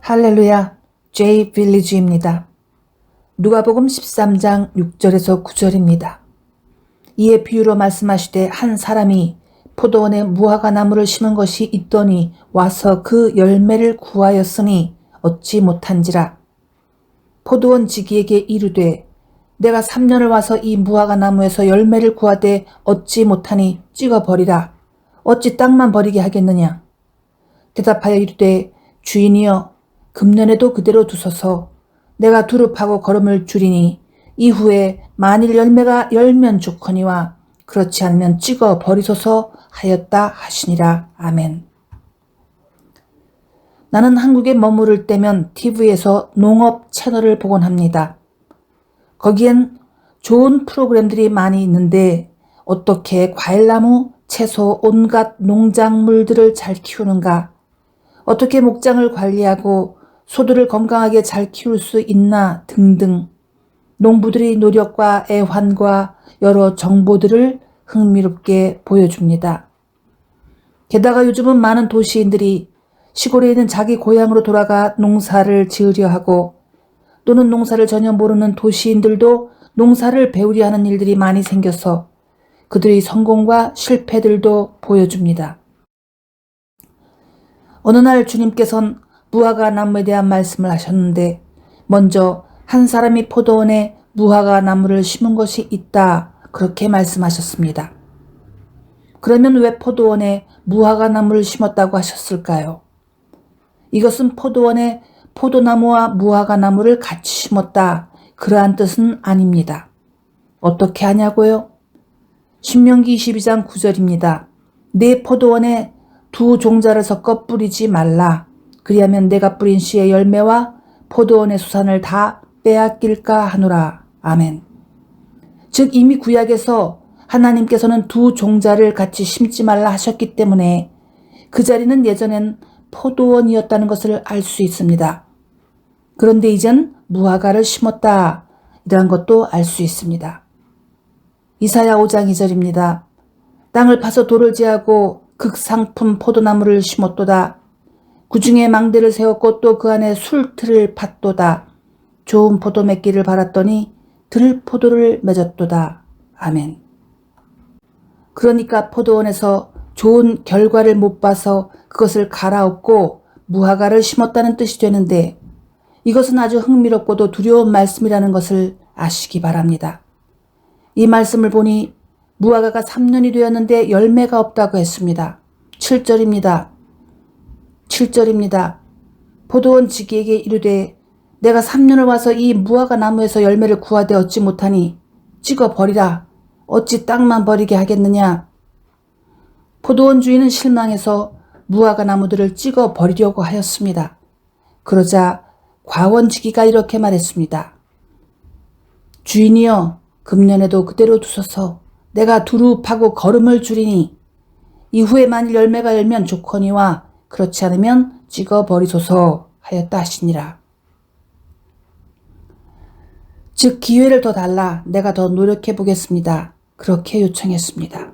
할렐루야, J 빌리지입니다. 누가복음 13장 6절에서 9절입니다. 이에 비유로 말씀하시되 한 사람이 포도원에 무화과 나무를 심은 것이 있더니 와서 그 열매를 구하였으니 얻지 못한지라. 포도원 지기에게 이르되 내가 3년을 와서 이 무화과 나무에서 열매를 구하되 얻지 못하니 찍어버리라. 어찌 땅만 버리게 하겠느냐. 대답하여 이르되 주인이여 금년에도 그대로 두소서. 내가 두릅하고 거름을 줄이니 이후에 만일 열매가 열면 좋거니와 그렇지 않으면 찍어 버리소서 하였다 하시니라. 아멘. 나는 한국에 머무를 때면 TV에서 농업 채널을 보곤 합니다. 거기엔 좋은 프로그램들이 많이 있는데 어떻게 과일나무, 채소, 온갖 농작물들을 잘 키우는가, 어떻게 목장을 관리하고 소들을 건강하게 잘 키울 수 있나 등등 농부들의 노력과 애환과 여러 정보들을 흥미롭게 보여줍니다. 게다가 요즘은 많은 도시인들이 시골에 있는 자기 고향으로 돌아가 농사를 지으려 하고 또는 농사를 전혀 모르는 도시인들도 농사를 배우려 하는 일들이 많이 생겨서 그들의 성공과 실패들도 보여줍니다. 어느 날 주님께서는 무화과 나무에 대한 말씀을 하셨는데 먼저 한 사람이 포도원에 무화과 나무를 심은 것이 있다 그렇게 말씀하셨습니다. 그러면 왜 포도원에 무화과 나무를 심었다고 하셨을까요? 이것은 포도원에 포도나무와 무화과 나무를 같이 심었다 그러한 뜻은 아닙니다. 어떻게 하냐고요? 신명기 22장 9절입니다. 내 포도원에 두 종자를 섞어 뿌리지 말라. 그리하면 내가 뿌린 씨의 열매와 포도원의 수산을 다 빼앗길까 하노라. 아멘. 즉 이미 구약에서 하나님께서는 두 종자를 같이 심지 말라 하셨기 때문에 그 자리는 예전엔 포도원이었다는 것을 알 수 있습니다. 그런데 이젠 무화과를 심었다 이러한 것도 알 수 있습니다. 이사야 5장 2절입니다. 땅을 파서 돌을 제하고 극상품 포도나무를 심었도다. 그 중에 망대를 세웠고 또 그 안에 술틀을 팠도다. 좋은 포도 맺기를 바랐더니 들포도를 맺었도다. 아멘. 그러니까 포도원에서 좋은 결과를 못 봐서 그것을 갈아엎고 무화과를 심었다는 뜻이 되는데 이것은 아주 흥미롭고도 두려운 말씀이라는 것을 아시기 바랍니다. 이 말씀을 보니 무화과가 3년이 되었는데 열매가 없다고 했습니다. 7절입니다. 포도원 지기에게 이르되 내가 3년을 와서 이 무화과 나무에서 열매를 구하되 얻지 못하니 찍어 버리라. 어찌 땅만 버리게 하겠느냐. 포도원 주인은 실망해서 무화과 나무들을 찍어 버리려고 하였습니다. 그러자 과원지기가 이렇게 말했습니다. 주인이여 금년에도 그대로 두소서. 내가 두릅하고 거름을 줄이니 이후에 만일 열매가 열면 좋거니와 그렇지 않으면 찍어 버리소서 하였다 하시니라. 즉 기회를 더 달라. 내가 더 노력해 보겠습니다. 그렇게 요청했습니다.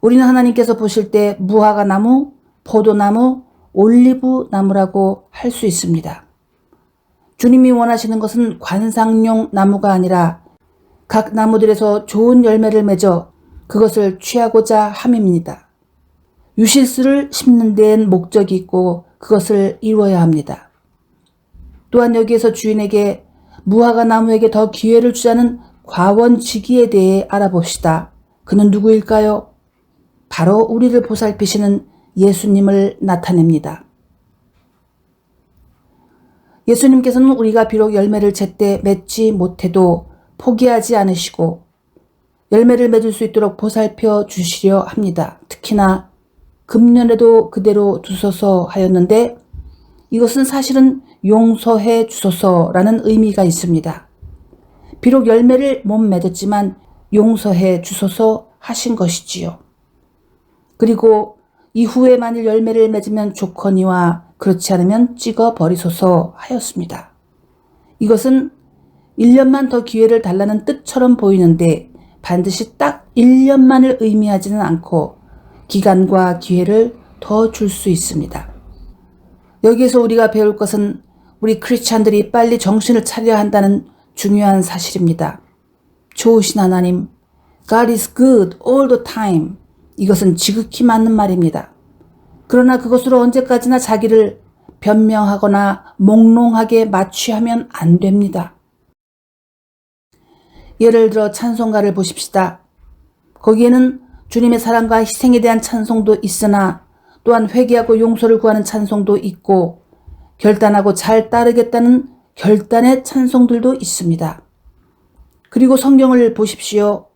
우리는 하나님께서 보실 때 무화과 나무, 포도나무, 올리브 나무라고 할 수 있습니다. 주님이 원하시는 것은 관상용 나무가 아니라 각 나무들에서 좋은 열매를 맺어 그것을 취하고자 함입니다. 유실수를 심는 데엔 목적이 있고 그것을 이루어야 합니다. 또한 여기에서 주인에게 무화과 나무에게 더 기회를 주자는 과원지기에 대해 알아봅시다. 그는 누구일까요? 바로 우리를 보살피시는 예수님을 나타냅니다. 예수님께서는 우리가 비록 열매를 제때 맺지 못해도 포기하지 않으시고 열매를 맺을 수 있도록 보살펴 주시려 합니다. 특히나 금년에도 그대로 두소서 하였는데 이것은 사실은 용서해 주소서라는 의미가 있습니다. 비록 열매를 못 맺었지만 용서해 주소서 하신 것이지요. 그리고 이후에 만일 열매를 맺으면 좋거니와 그렇지 않으면 찍어 버리소서 하였습니다. 이것은 1년만 더 기회를 달라는 뜻처럼 보이는데 반드시 딱 1년만을 의미하지는 않고 기간과 기회를 더 줄 수 있습니다. 여기에서 우리가 배울 것은 우리 크리스찬들이 빨리 정신을 차려야 한다는 중요한 사실입니다. 좋으신 하나님, God is good all the time. 이것은 지극히 맞는 말입니다. 그러나 그것으로 언제까지나 자기를 변명하거나 몽롱하게 마취하면 안 됩니다. 예를 들어 찬송가를 보십시다. 거기에는 주님의 사랑과 희생에 대한 찬송도 있으나 또한 회개하고 용서를 구하는 찬송도 있고 결단하고 잘 따르겠다는 결단의 찬송들도 있습니다. 그리고 성경을 보십시오.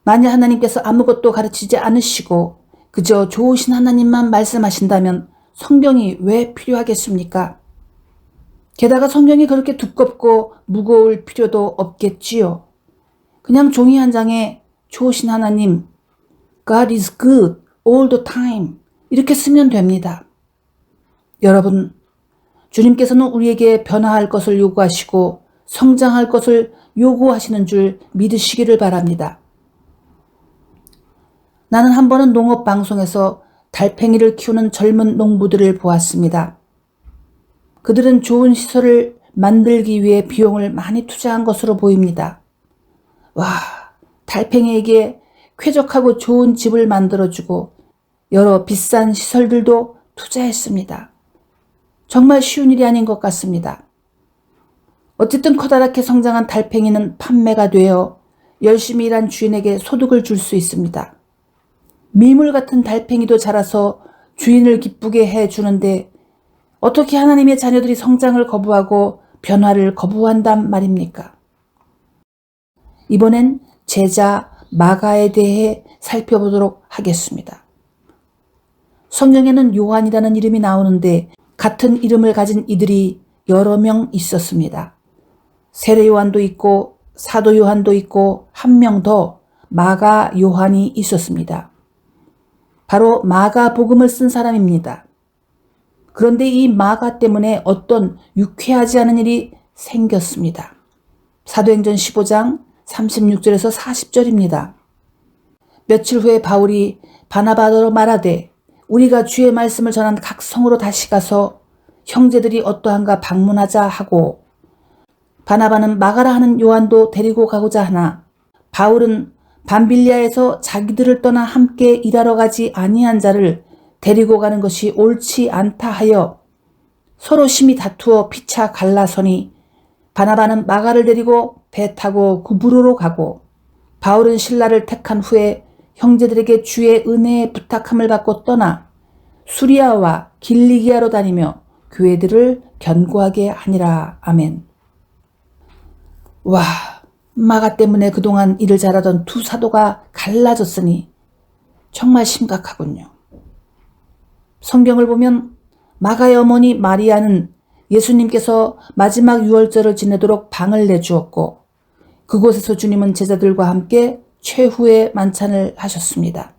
만약 하나님께서 아무것도 가르치지 않으시고 그저 좋으신 하나님만 말씀하신다면 성경이 왜 필요하겠습니까? 게다가 성경이 그렇게 두껍고 무거울 필요도 없겠지요. 그냥 종이 한 장에 좋으신 하나님, God is good all the time 이렇게 쓰면 됩니다. 여러분, 주님께서는 우리에게 변화할 것을 요구하시고 성장할 것을 요구하시는 줄 믿으시기를 바랍니다. 나는 한 번은 농업방송에서 달팽이를 키우는 젊은 농부들을 보았습니다. 그들은 좋은 시설을 만들기 위해 비용을 많이 투자한 것으로 보입니다. 와, 달팽이에게 쾌적하고 좋은 집을 만들어주고 여러 비싼 시설들도 투자했습니다. 정말 쉬운 일이 아닌 것 같습니다. 어쨌든 커다랗게 성장한 달팽이는 판매가 되어 열심히 일한 주인에게 소득을 줄 수 있습니다. 미물 같은 달팽이도 자라서 주인을 기쁘게 해주는데 어떻게 하나님의 자녀들이 성장을 거부하고 변화를 거부한단 말입니까? 이번엔 제자 마가에 대해 살펴보도록 하겠습니다. 성경에는 요한이라는 이름이 나오는데 같은 이름을 가진 이들이 여러 명 있었습니다. 세례 요한도 있고 사도 요한도 있고 한 명 더 마가 요한이 있었습니다. 바로 마가 복음을 쓴 사람입니다. 그런데 이 마가 때문에 어떤 유쾌하지 않은 일이 생겼습니다. 사도행전 15장 36절에서 40절입니다. 며칠 후에 바울이 바나바로 말하되 우리가 주의 말씀을 전한 각 성으로 다시 가서 형제들이 어떠한가 방문하자 하고 바나바는 마가라 하는 요한도 데리고 가고자 하나 바울은 밤빌리아에서 자기들을 떠나 함께 일하러 가지 아니한 자를 데리고 가는 것이 옳지 않다 하여 서로 심히 다투어 피차 갈라서니 바나바는 마가를 데리고 배 타고 구브로로 가고 바울은 신라를 택한 후에 형제들에게 주의 은혜의 부탁함을 받고 떠나 수리아와 길리기아로 다니며 교회들을 견고하게 하니라. 아멘. 와, 마가 때문에 그동안 일을 잘하던 두 사도가 갈라졌으니 정말 심각하군요. 성경을 보면 마가의 어머니 마리아는 예수님께서 마지막 유월절을 지내도록 방을 내주었고 그곳에서 주님은 제자들과 함께 최후의 만찬을 하셨습니다.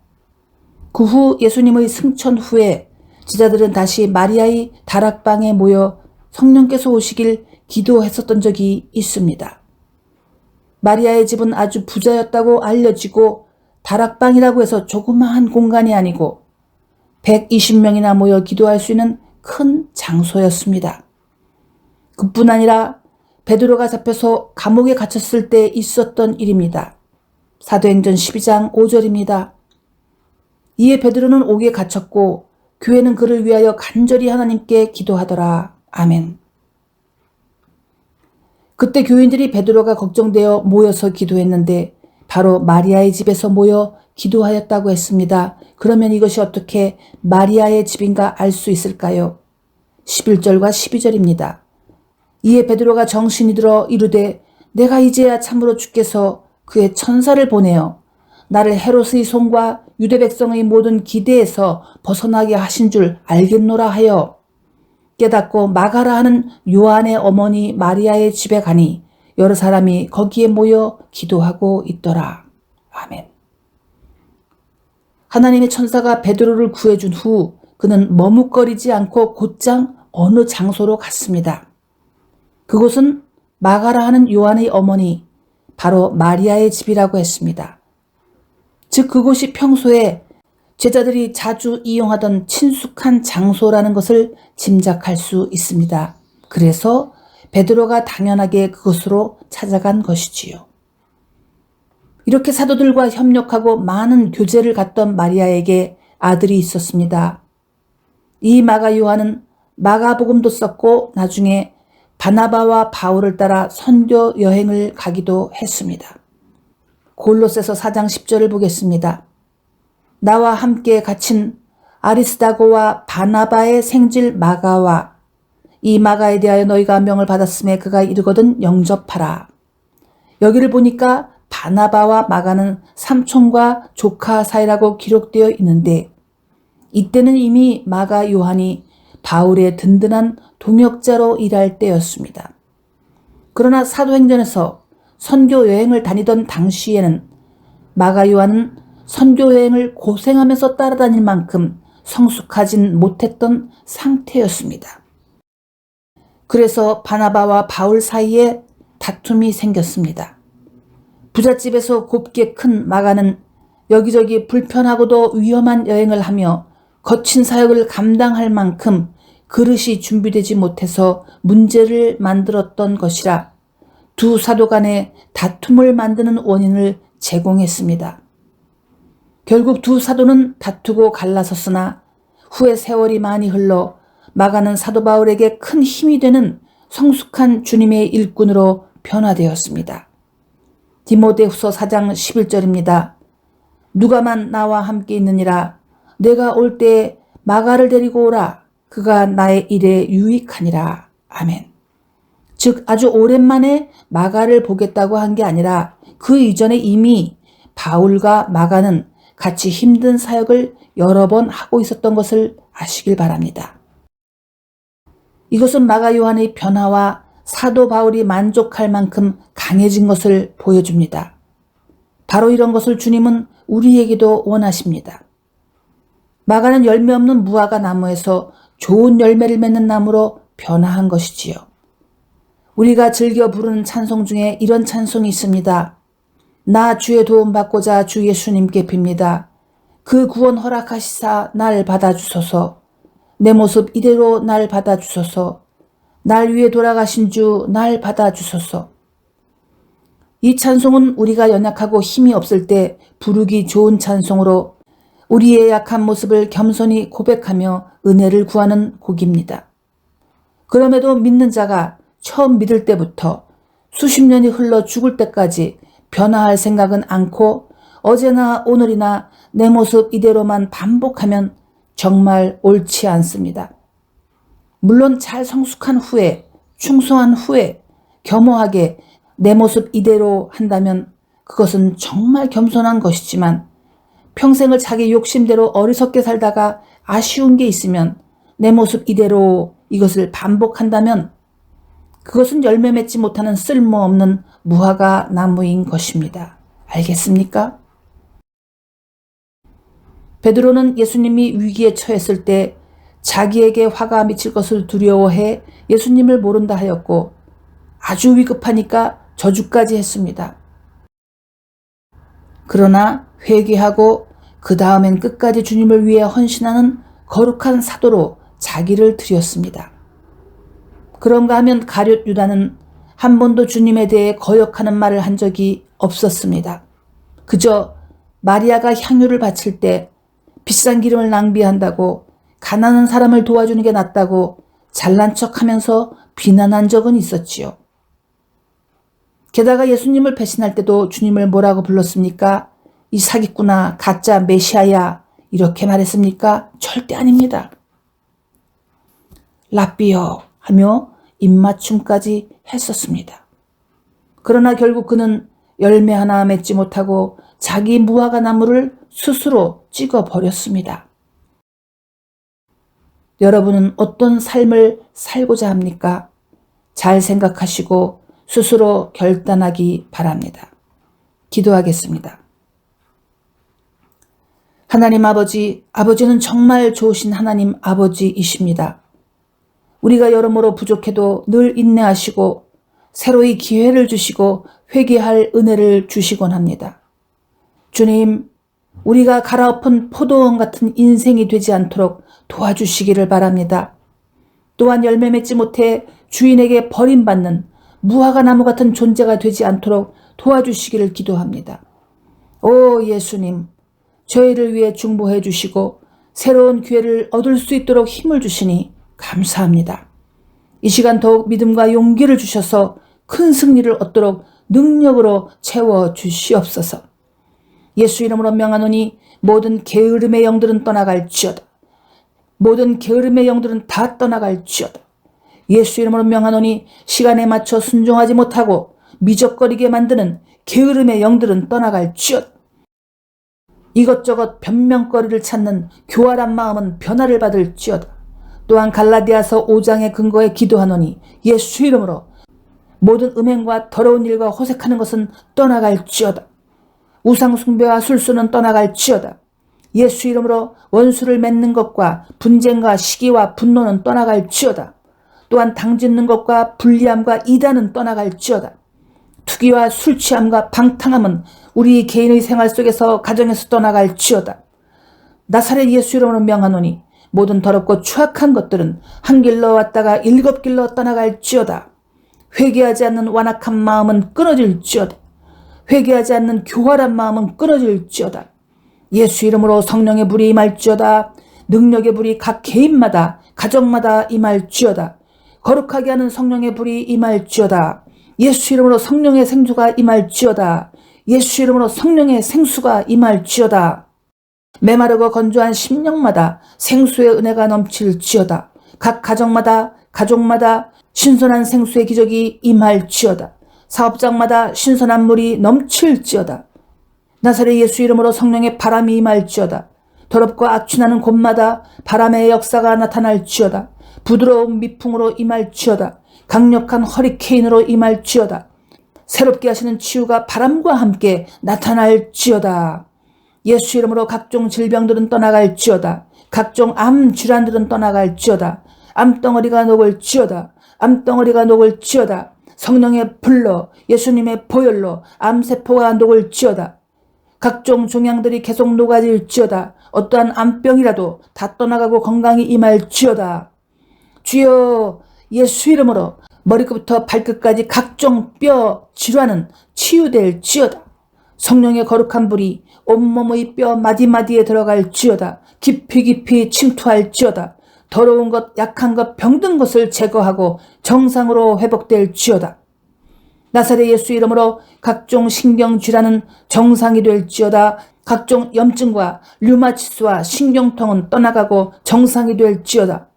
그 후 예수님의 승천 후에 제자들은 다시 마리아의 다락방에 모여 성령께서 오시길 기도했었던 적이 있습니다. 마리아의 집은 아주 부자였다고 알려지고 다락방이라고 해서 조그마한 공간이 아니고 120명이나 모여 기도할 수 있는 큰 장소였습니다. 그뿐 아니라 베드로가 잡혀서 감옥에 갇혔을 때 있었던 일입니다. 사도행전 12장 5절입니다. 이에 베드로는 옥에 갇혔고 교회는 그를 위하여 간절히 하나님께 기도하더라. 아멘. 그때 교인들이 베드로가 걱정되어 모여서 기도했는데 바로 마리아의 집에서 모여 기도하였다고 했습니다. 그러면 이것이 어떻게 마리아의 집인가 알 수 있을까요? 11절과 12절입니다. 이에 베드로가 정신이 들어 이르되 내가 이제야 참으로 주께서 그의 천사를 보내어 나를 헤롯의 손과 유대 백성의 모든 기대에서 벗어나게 하신 줄 알겠노라 하여 깨닫고 마가라 하는 요한의 어머니 마리아의 집에 가니 여러 사람이 거기에 모여 기도하고 있더라. 아멘. 하나님의 천사가 베드로를 구해준 후 그는 머뭇거리지 않고 곧장 어느 장소로 갔습니다. 그곳은 마가라 하는 요한의 어머니 바로 마리아의 집이라고 했습니다. 즉 그곳이 평소에 제자들이 자주 이용하던 친숙한 장소라는 것을 짐작할 수 있습니다. 그래서 베드로가 당연하게 그곳으로 찾아간 것이지요. 이렇게 사도들과 협력하고 많은 교제를 갖던 마리아에게 아들이 있었습니다. 이 마가 요한은 마가복음도 썼고 나중에 바나바와 바울을 따라 선교 여행을 가기도 했습니다. 골로새서 4장 10절을 보겠습니다. 나와 함께 갇힌 아리스다고와 바나바의 생질 마가와 이 마가에 대하여 너희가 명을 받았음에 그가 이르거든 영접하라. 여기를 보니까 바나바와 마가는 삼촌과 조카 사이라고 기록되어 있는데 이때는 이미 마가 요한이 바울의 든든한 동역자로 일할 때였습니다. 그러나 사도행전에서 선교 여행을 다니던 당시에는 마가 요한은 선교 여행을 고생하면서 따라다닐 만큼 성숙하진 못했던 상태였습니다. 그래서 바나바와 바울 사이에 다툼이 생겼습니다. 부잣집에서 곱게 큰 마가는 여기저기 불편하고도 위험한 여행을 하며 거친 사역을 감당할 만큼 그릇이 준비되지 못해서 문제를 만들었던 것이라 두 사도 간의 다툼을 만드는 원인을 제공했습니다. 결국 두 사도는 다투고 갈라섰으나 후에 세월이 많이 흘러 마가는 사도 바울에게 큰 힘이 되는 성숙한 주님의 일꾼으로 변화되었습니다. 디모데후서 4장 11절입니다. 누가만 나와 함께 있느니라. 내가 올 때 마가를 데리고 오라. 그가 나의 일에 유익하니라. 아멘. 즉 아주 오랜만에 마가를 보겠다고 한 게 아니라 그 이전에 이미 바울과 마가는 같이 힘든 사역을 여러 번 하고 있었던 것을 아시길 바랍니다. 이것은 마가 요한의 변화와 사도 바울이 만족할 만큼 강해진 것을 보여줍니다. 바로 이런 것을 주님은 우리에게도 원하십니다. 마가는 열매 없는 무화과 나무에서 좋은 열매를 맺는 나무로 변화한 것이지요. 우리가 즐겨 부르는 찬송 중에 이런 찬송이 있습니다. 나 주의 도움 받고자 주 예수님께 빕니다. 그 구원 허락하시사 날 받아주소서. 내 모습 이대로 날 받아주소서. 날 위해 돌아가신 주 날 받아주소서. 이 찬송은 우리가 연약하고 힘이 없을 때 부르기 좋은 찬송으로 우리의 약한 모습을 겸손히 고백하며 은혜를 구하는 곡입니다. 그럼에도 믿는 자가 처음 믿을 때부터 수십 년이 흘러 죽을 때까지 변화할 생각은 않고 어제나 오늘이나 내 모습 이대로만 반복하면 정말 옳지 않습니다. 물론 잘 성숙한 후에, 충성한 후에 겸허하게 내 모습 이대로 한다면 그것은 정말 겸손한 것이지만 평생을 자기 욕심대로 어리석게 살다가 아쉬운 게 있으면 내 모습 이대로 이것을 반복한다면 그것은 열매 맺지 못하는 쓸모없는 무화과 나무인 것입니다. 알겠습니까? 베드로는 예수님이 위기에 처했을 때 자기에게 화가 미칠 것을 두려워해 예수님을 모른다 하였고 아주 위급하니까 저주까지 했습니다. 그러나 회개하고 그 다음엔 끝까지 주님을 위해 헌신하는 거룩한 사도로 자기를 드렸습니다. 그런가 하면 가룟 유다는 한 번도 주님에 대해 거역하는 말을 한 적이 없었습니다. 그저 마리아가 향유를 바칠 때 비싼 기름을 낭비한다고 가난한 사람을 도와주는 게 낫다고 잘난 척하면서 비난한 적은 있었지요. 게다가 예수님을 배신할 때도 주님을 뭐라고 불렀습니까? 이 사기꾼아, 가짜 메시아야 이렇게 말했습니까? 절대 아닙니다. 랍비여 하며 입맞춤까지 했었습니다. 그러나 결국 그는 열매 하나 맺지 못하고 자기 무화과 나무를 스스로 찍어버렸습니다. 여러분은 어떤 삶을 살고자 합니까? 잘 생각하시고 스스로 결단하기 바랍니다. 기도하겠습니다. 하나님 아버지, 아버지는 정말 좋으신 하나님 아버지이십니다. 우리가 여러모로 부족해도 늘 인내하시고 새로이 기회를 주시고 회개할 은혜를 주시곤 합니다. 주님, 우리가 갈아엎은 포도원 같은 인생이 되지 않도록 도와주시기를 바랍니다. 또한 열매 맺지 못해 주인에게 버림받는 무화과 나무 같은 존재가 되지 않도록 도와주시기를 기도합니다. 오 예수님, 저희를 위해 중보해 주시고 새로운 기회를 얻을 수 있도록 힘을 주시니 감사합니다. 이 시간 더욱 믿음과 용기를 주셔서 큰 승리를 얻도록 능력으로 채워 주시옵소서. 예수 이름으로 명하노니 모든 게으름의 영들은 떠나갈지어다. 모든 게으름의 영들은 다 떠나갈지어다. 예수 이름으로 명하노니 시간에 맞춰 순종하지 못하고 미적거리게 만드는 게으름의 영들은 떠나갈지어다. 이것저것 변명거리를 찾는 교활한 마음은 변화를 받을지어다. 또한 갈라디아서 5장의 근거에 기도하노니 예수 이름으로 모든 음행과 더러운 일과 호색하는 것은 떠나갈지어다. 우상숭배와 술수는 떠나갈지어다. 예수 이름으로 원수를 맺는 것과 분쟁과 시기와 분노는 떠나갈지어다. 또한 당짓는 것과 불리함과 이단은 떠나갈지어다. 투기와 술취함과 방탕함은 우리 개인의 생활 속에서 가정에서 떠나갈지어다. 나사렛 예수 이름으로 명하노니 모든 더럽고 추악한 것들은 한 길로 왔다가 7길로 떠나갈지어다. 회개하지 않는 완악한 마음은 끊어질지어다. 회개하지 않는 교활한 마음은 끊어질지어다. 예수 이름으로 성령의 불이 임할지어다. 능력의 불이 각 개인마다 가정마다 임할지어다. 거룩하게 하는 성령의 불이 임할지어다. 예수 이름으로 성령의 생수가 임할지어다. 예수 이름으로 성령의 생수가 임할지어다. 메마르고 건조한 심령마다 생수의 은혜가 넘칠지어다. 각 가정마다 가족마다 신선한 생수의 기적이 임할지어다. 사업장마다 신선한 물이 넘칠지어다. 나사렛 예수 이름으로 성령의 바람이 임할지어다. 더럽고 악취나는 곳마다 바람의 역사가 나타날지어다. 부드러운 미풍으로 임할지어다. 강력한 허리케인으로 임할지어다. 새롭게 하시는 치유가 바람과 함께 나타날지어다. 예수 이름으로 각종 질병들은 떠나갈지어다. 각종 암 질환들은 떠나갈지어다. 암덩어리가 녹을지어다. 암덩어리가 녹을지어다. 성령의 불로 예수님의 보혈로 암세포가 녹을지어다. 각종 종양들이 계속 녹아질지어다. 어떠한 암병이라도 다 떠나가고 건강이 임할지어다. 주여 예수 이름으로 머리끝부터 발끝까지 각종 뼈 질환은 치유될지어다. 성령의 거룩한 불이 온몸의 뼈 마디마디에 들어갈지어다. 깊이 깊이 침투할지어다. 더러운 것, 약한 것, 병든 것을 제거하고 정상으로 회복될지어다. 나사렛 예수 이름으로 각종 신경질환은 정상이 될지어다. 각종 염증과 류마티스와 신경통은 떠나가고 정상이 될지어다.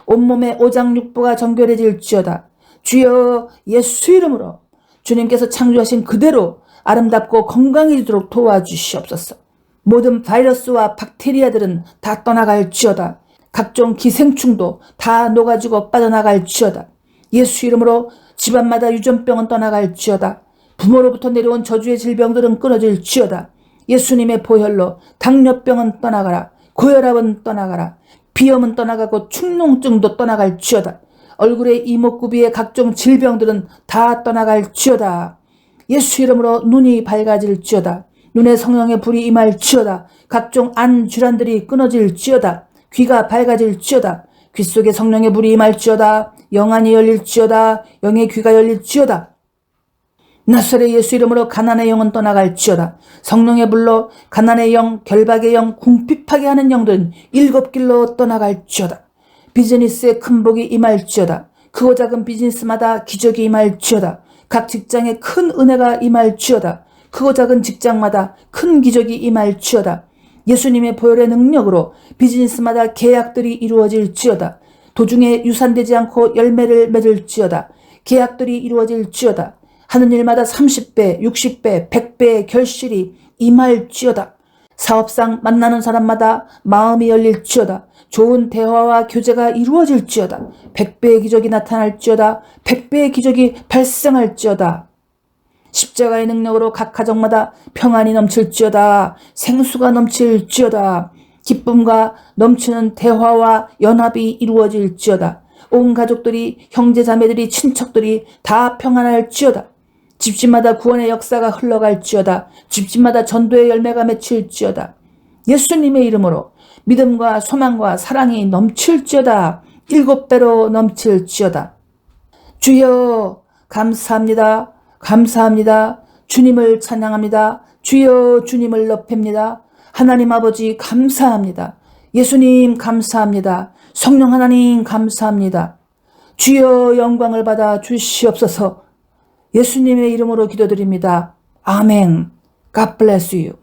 온몸의 오장육부가 정결해질지어다. 주여 예수 이름으로 주님께서 창조하신 그대로 아름답고 건강해지도록 도와주시옵소서. 모든 바이러스와 박테리아들은 다 떠나갈지어다. 각종 기생충도 다 녹아지고 빠져나갈지어다. 예수 이름으로 집안마다 유전병은 떠나갈지어다. 부모로부터 내려온 저주의 질병들은 끊어질지어다. 예수님의 보혈로 당뇨병은 떠나가라. 고혈압은 떠나가라. 비염은 떠나가고 축농증도 떠나갈지어다. 얼굴의 이목구비의 각종 질병들은 다 떠나갈지어다. 예수 이름으로 눈이 밝아질지어다. 눈에 성령의 불이 임할지어다. 각종 안 질환들이 끊어질지어다. 귀가 밝아질지어다. 귀 속에 성령의 불이 임할지어다. 영안이 열릴지어다. 영의 귀가 열릴지어다. 나사렛 예수 이름으로 가난의 영은 떠나갈지어다. 성령의 불로 가난의 영, 결박의 영, 궁핍하게 하는 영들은 7길로 떠나갈지어다. 비즈니스의 큰 복이 임할지어다. 크고 작은 비즈니스마다 기적이 임할지어다. 각 직장에 큰 은혜가 임할지어다. 크고 작은 직장마다 큰 기적이 임할지어다. 예수님의 보혈의 능력으로 비즈니스마다 계약들이 이루어질지어다. 도중에 유산되지 않고 열매를 맺을지어다. 계약들이 이루어질지어다. 하는 일마다 30배, 60배, 100배의 결실이 임할지어다. 사업상 만나는 사람마다 마음이 열릴지어다. 좋은 대화와 교제가 이루어질지어다. 100배의 기적이 나타날지어다. 100배의 기적이 발생할지어다. 십자가의 능력으로 각 가정마다 평안이 넘칠지어다. 생수가 넘칠지어다. 기쁨과 넘치는 대화와 연합이 이루어질지어다. 온 가족들이, 형제자매들이, 친척들이 다 평안할지어다. 집집마다 구원의 역사가 흘러갈지어다. 집집마다 전도의 열매가 맺힐지어다. 예수님의 이름으로 믿음과 소망과 사랑이 넘칠지어다. 7배로 넘칠지어다. 주여 감사합니다. 감사합니다. 주님을 찬양합니다. 주여 주님을 높입니다. 하나님 아버지 감사합니다. 예수님 감사합니다. 성령 하나님 감사합니다. 주여 영광을 받아 주시옵소서. 예수님의 이름으로 기도드립니다. 아멘. God bless you.